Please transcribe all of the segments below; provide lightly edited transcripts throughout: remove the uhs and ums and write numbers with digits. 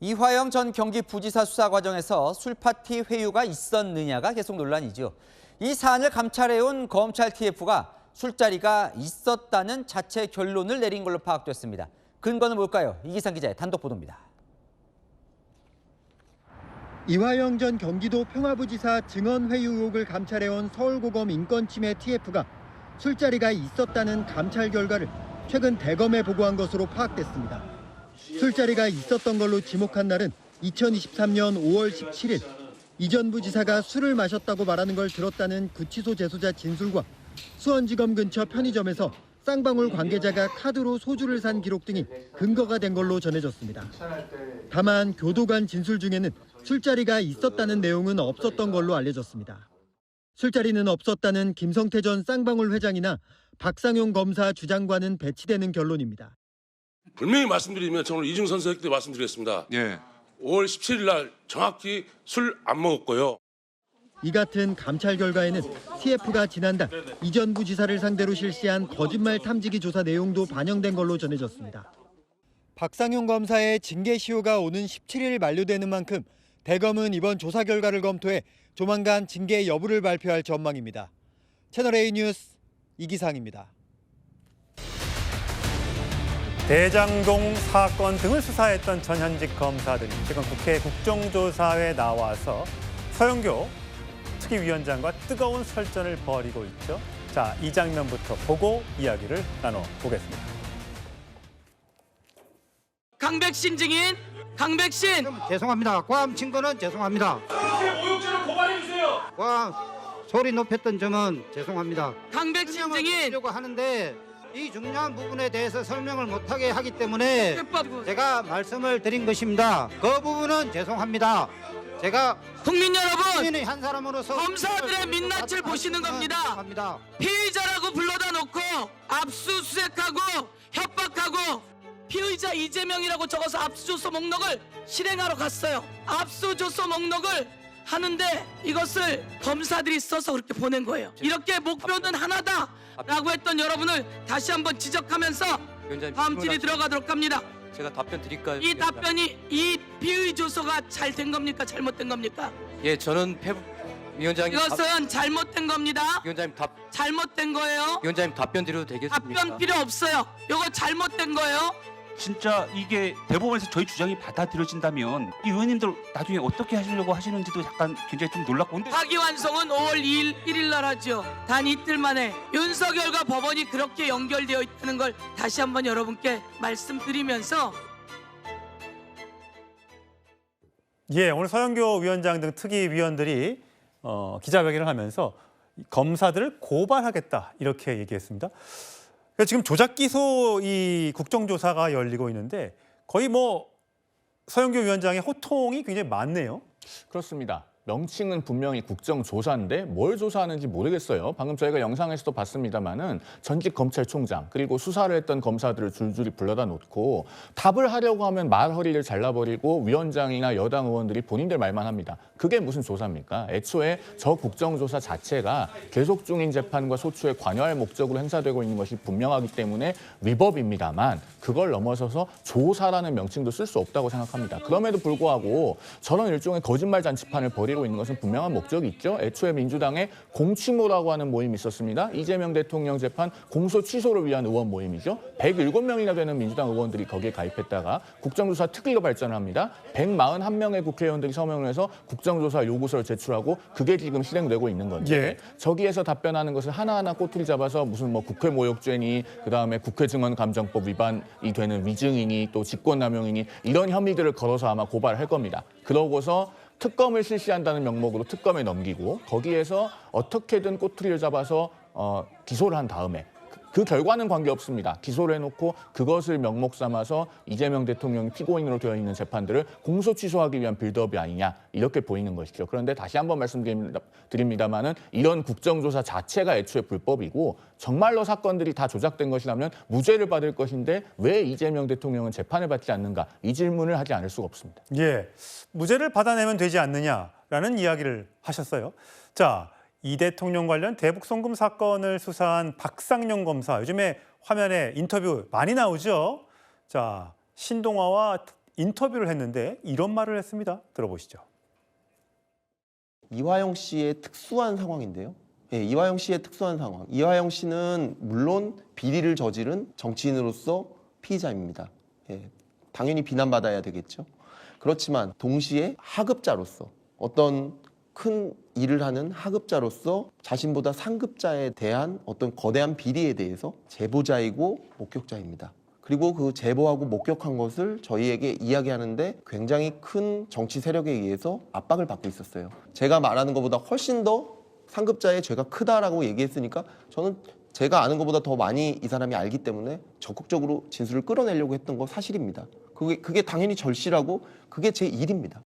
이화영 전 경기부지사 수사 과정에서 술파티 회유가 있었느냐가 계속 논란이죠. 이 사안을 감찰해온 검찰 TF가 술자리가 있었다는 자체 결론을 내린 걸로 파악됐습니다. 근거는 뭘까요? 이기상 기자의 단독 보도입니다. 이화영 전 경기도 평화부지사 증언 회유 의혹을 감찰해온 서울고검 인권침해 TF가 술자리가 있었다는 감찰 결과를 최근 대검에 보고한 것으로 파악됐습니다. 술자리가 있었던 걸로 지목한 날은 2023년 5월 17일 이 전 부지사가 술을 마셨다고 말하는 걸 들었다는 구치소 재소자 진술과 수원지검 근처 편의점에서 쌍방울 관계자가 카드로 소주를 산 기록 등이 근거가 된 걸로 전해졌습니다. 다만 교도관 진술 중에는 술자리가 있었다는 내용은 없었던 걸로 알려졌습니다. 술자리는 없었다는 김성태 전 쌍방울 회장이나 박상용 검사 주장과는 배치되는 결론입니다. 분명히 말씀드리면 저는 이중 선서했기 때문에 말씀드리겠습니다. 예. 5월 17일 날 정확히 술 안 먹었고요. 이 같은 감찰 결과에는 TF가 지난달 이 전 부지사를 상대로 실시한 거짓말 탐지기 조사 내용도 반영된 걸로 전해졌습니다. 박상용 검사의 징계 시효가 오는 17일 만료되는 만큼 대검은 이번 조사 결과를 검토해 조만간 징계 여부를 발표할 전망입니다. 채널A 뉴스 이기상입니다. 대장동 사건 등을 수사했던 전현직 검사들이 최근 국회 국정조사에 나와서 서영교 특위위원장과 뜨거운 설전을 벌이고 있죠. 자, 이 장면부터 보고 이야기를 나눠보겠습니다. 강백신 증인, 강백신. 죄송합니다. 고함 친 거는 죄송합니다. 모욕죄로 고발해 주세요. 고함 소리 높였던 점은 죄송합니다. 강백신 증인. 하려고 하는데 이 중요한 부분에 대해서 설명을 못하게 하기 때문에 제가 말씀을 드린 것입니다. 그 부분은 죄송합니다. 제가 국민 여러분, 국민의 한 사람으로서 검사들의 민낯을 보시는 겁니다. 죄송합니다. 피의자라고 불러다 놓고 압수수색하고 협박하고 피의자 이재명이라고 적어서 압수조서 목록을 실행하러 갔어요. 압수조서 목록을 하는데 이것을 검사들이 써서 그렇게 보낸 거예요. 이렇게 목표는 하나다라고 했던 여러분을 다시 한번 지적하면서 다음 질의 들어가도록 합니다. 제가 답변 드릴까요? 이 답변이 이 피의 조서가 잘 된 겁니까? 잘못된 겁니까? 예, 저는 위원장님 이것은 잘못된 겁니다. 위원장님 잘못된 거예요. 위원장님 답변 드려도 되겠습니까? 답변 필요 없어요. 이거 잘못된 거예요. 진짜 이게 대법원에서 저희 주장이 받아들여진다면 이 의원님들 나중에 어떻게 하시려고 하시는지도 약간 굉장히 좀 놀랍고 근데 파기환송은 5월 1일 날 하죠. 단 이틀 만에 윤석열과 법원이 그렇게 연결되어 있다는 걸 다시 한번 여러분께 말씀드리면서 예, 오늘 서영교 위원장 등 특위위원들이 기자회견을 하면서 검사들을 고발하겠다 이렇게 얘기했습니다. 지금 조작 기소 이 국정조사가 열리고 있는데 거의 서영교 위원장의 호통이 굉장히 많네요. 그렇습니다. 명칭은 분명히 국정조사인데 뭘 조사하는지 모르겠어요. 방금 저희가 영상에서도 봤습니다마는 전직 검찰총장 그리고 수사를 했던 검사들을 줄줄이 불러다 놓고 답을 하려고 하면 말허리를 잘라버리고 위원장이나 여당 의원들이 본인들 말만 합니다. 그게 무슨 조사입니까? 애초에 저 국정조사 자체가 계속 중인 재판과 소추에 관여할 목적으로 행사되고 있는 것이 분명하기 때문에 위법입니다만 그걸 넘어서서 조사라는 명칭도 쓸 수 없다고 생각합니다. 그럼에도 불구하고 저런 일종의 거짓말 잔치판을 벌이고 있는 것은 분명한 목적이 있죠. 애초에 민주당에 공취모라고 하는 모임이 있었습니다. 이재명 대통령 재판 공소 취소를 위한 의원 모임이죠. 107명이나 되는 민주당 의원들이 거기에 가입했다가 국정조사 특위로 발전을 합니다. 141명의 국회의원들이 서명을 해서 국정조사 요구서를 제출하고 그게 지금 실행되고 있는 건데 예. 저기에서 답변하는 것을 하나하나 꼬투리 잡아서 무슨 국회 모욕죄니 그다음에 국회 증언 감정법 위반이 되는 위증이니 또 직권남용이니 이런 혐의들을 걸어서 아마 고발할 겁니다. 그러고서 특검을 실시한다는 명목으로 특검에 넘기고 거기에서 어떻게든 꼬투리를 잡아서 기소를 한 다음에 그 결과는 관계없습니다. 기소를 해놓고 그것을 명목 삼아서 이재명 대통령이 피고인으로 되어 있는 재판들을 공소 취소하기 위한 빌드업이 아니냐 이렇게 보이는 것이죠. 그런데 다시 한번 말씀드립니다마는 이런 국정조사 자체가 애초에 불법이고 정말로 사건들이 다 조작된 것이라면 무죄를 받을 것인데 왜 이재명 대통령은 재판을 받지 않는가 이 질문을 하지 않을 수가 없습니다. 예, 무죄를 받아내면 되지 않느냐라는 이야기를 하셨어요. 자, 이 대통령 관련 대북 송금 사건을 수사한 박상용 검사, 요즘에 화면에 인터뷰 많이 나오죠. 자, 신동아와 인터뷰를 했는데 이런 말을 했습니다. 들어보시죠. 이화영 씨의 특수한 상황인데요. 예, 이화영 씨의 특수한 상황. 이화영 씨는 물론 비리를 저지른 정치인으로서 피의자입니다. 예, 당연히 비난받아야 되겠죠. 그렇지만 동시에 하급자로서 어떤 큰 일을 하는 하급자로서 자신보다 상급자에 대한 어떤 거대한 비리에 대해서 제보자이고 목격자입니다. 그리고 그 제보하고 목격한 것을 저희에게 이야기하는데 굉장히 큰 정치 세력에 의해서 압박을 받고 있었어요. 제가 말하는 것보다 훨씬 더 상급자의 죄가 크다라고 얘기했으니까 저는 제가 아는 것보다 더 많이 이 사람이 알기 때문에 적극적으로 진술을 끌어내려고 했던 거 사실입니다. 그게 당연히 절실하고 그게 제 일입니다.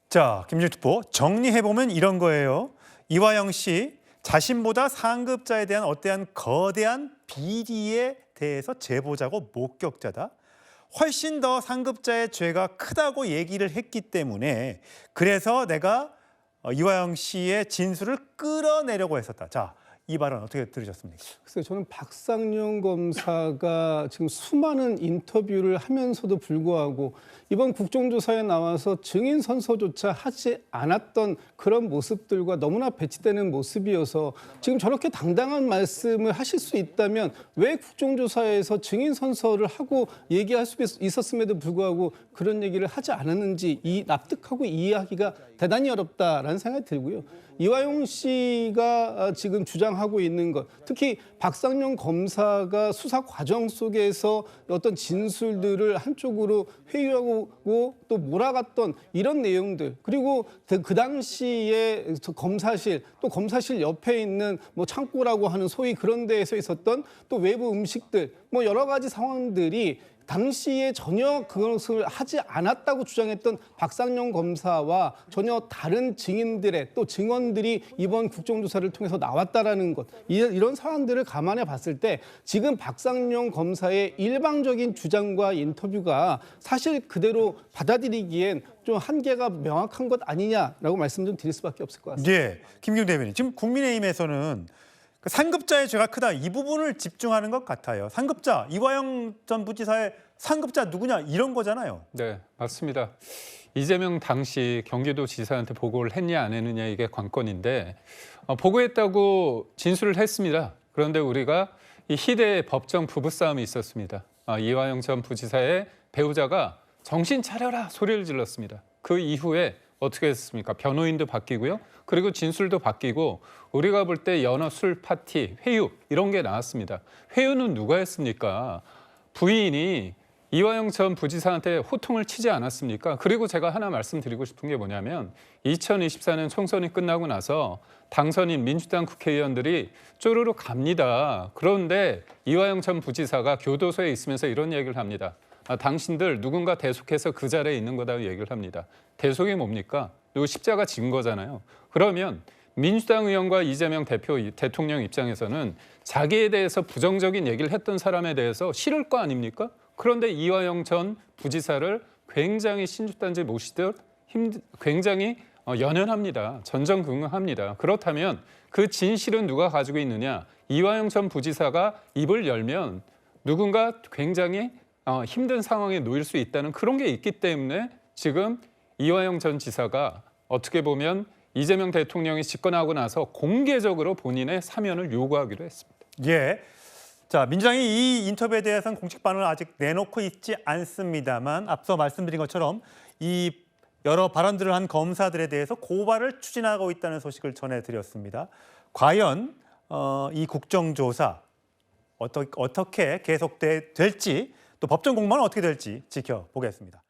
자, 김준일 특보 정리해보면 이런 거예요. 이화영 씨 자신보다 상급자에 대한 어떠한 거대한 비리에 대해서 제보자고 목격자다. 훨씬 더 상급자의 죄가 크다고 얘기를 했기 때문에 그래서 내가 이화영 씨의 진술을 끌어내려고 했었다. 자, 이 발언 어떻게 들으셨습니까? 글쎄요, 저는 박상용 검사가 지금 수많은 인터뷰를 하면서도 불구하고 이번 국정조사에 나와서 증인 선서조차 하지 않았던 그런 모습들과 너무나 배치되는 모습이어서 지금 저렇게 당당한 말씀을 하실 수 있다면 왜 국정조사에서 증인 선서를 하고 얘기할 수 있었음에도 불구하고 그런 얘기를 하지 않았는지 납득하고 이해하기가 대단히 어렵다라는 생각이 들고요. 이화영 씨가 지금 주장하고 있는 것, 특히 박상용 검사가 수사 과정 속에서 어떤 진술들을 한쪽으로 회유하고 또 몰아갔던 이런 내용들, 그리고 그 당시에 검사실, 또 검사실 옆에 있는 뭐 창고라고 하는 소위 그런 데에서 있었던 또 외부 음식들, 뭐 여러 가지 상황들이 당시에 전혀 그것을 하지 않았다고 주장했던 박상용 검사와 전혀 다른 증인들의 또 증언들이 이번 국정조사를 통해서 나왔다라는 것, 이런 사안들을 감안해 봤을 때 지금 박상용 검사의 일방적인 주장과 인터뷰가 사실 그대로 받아들이기엔 좀 한계가 명확한 것 아니냐라고 말씀 좀 드릴 수밖에 없을 것 같습니다. 예, 김기웅 대변인. 지금 국민의힘에서는 상급자의 죄가 크다 이 부분을 집중하는 것 같아요. 상급자, 이화영 전 부지사의 상급자 누구냐 이런 거잖아요. 네, 맞습니다. 이재명 당시 경기도지사한테 보고를 했냐 안 했느냐 이게 관건인데 보고했다고 진술을 했습니다. 그런데 우리가 이 희대의 법정 부부싸움이 있었습니다. 이화영 전 부지사의 배우자가 정신 차려라 소리를 질렀습니다. 그 이후에 어떻게 했습니까? 변호인도 바뀌고요. 그리고 진술도 바뀌고 우리가 볼 때 연어 술 파티, 회유 이런 게 나왔습니다. 회유는 누가 했습니까? 부인이 이화영 전 부지사한테 호통을 치지 않았습니까? 그리고 제가 하나 말씀드리고 싶은 게 뭐냐면 2024년 총선이 끝나고 나서 당선인 민주당 국회의원들이 쪼르르 갑니다. 그런데 이화영 전 부지사가 교도소에 있으면서 이런 얘기를 합니다. 당신들 누군가 대속해서 그 자리에 있는 거다 얘기를 합니다. 대속이 뭡니까? 이거 십자가 진 거잖아요. 그러면 민주당 의원과 이재명 대통령 입장에서는 자기에 대해서 부정적인 얘기를 했던 사람에 대해서 싫을 거 아닙니까? 그런데 이화영 전 부지사를 굉장히 신주단지 모시듯 굉장히 연연합니다. 전전긍긍합니다. 그렇다면 그 진실은 누가 가지고 있느냐? 이화영 전 부지사가 입을 열면 누군가 굉장히 힘든 상황에 놓일 수 있다는 그런 게 있기 때문에 지금 이화영 전 지사가 어떻게 보면 이재명 대통령이 집권하고 나서 공개적으로 본인의 사면을 요구하기로 했습니다. 예. 자, 민주당이 이 인터뷰에 대해서는 공식 반응을 아직 내놓고 있지 않습니다만 앞서 말씀드린 것처럼 이 여러 발언들을 한 검사들에 대해서 고발을 추진하고 있다는 소식을 전해드렸습니다. 과연 이 국정조사 어떻게 계속될지 또 법정 공방은 어떻게 될지 지켜보겠습니다.